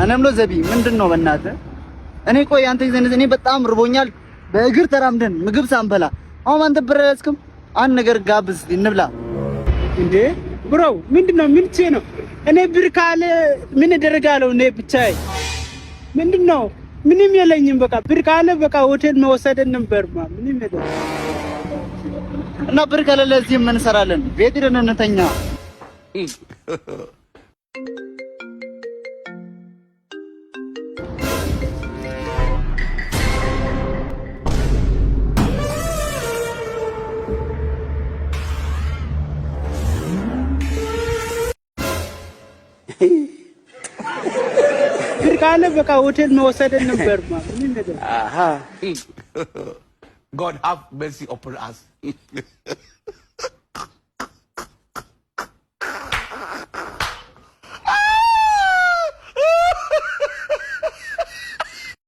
እኔም ነው ዘቢ ምንድነው በእናትህ እኔ ቆይ አንተ ይዘን እኔ በጣም ርቦኛል በእግር ተራምደን ምግብ ሳንበላ አሁን አንተ ብር ያዝክም አንድ ነገር ጋብዝ እንብላ እንዴ ብሮ ምንድነው ምን ነው እኔ ብር ካለ ምን እደረጋለሁ እኔ ብቻዬ ምንድነው ምንም የለኝም በቃ ብር ካለ በቃ ሆቴል መወሰድ ነበርማ ምንም የለም እና ብር ካለ ለዚህ ምን እንሰራለን ቤት ሄደን እንተኛ ብር ካለ በቃ ሆቴል መወሰድ ነበርማ ምንም ነገር God have mercy upon us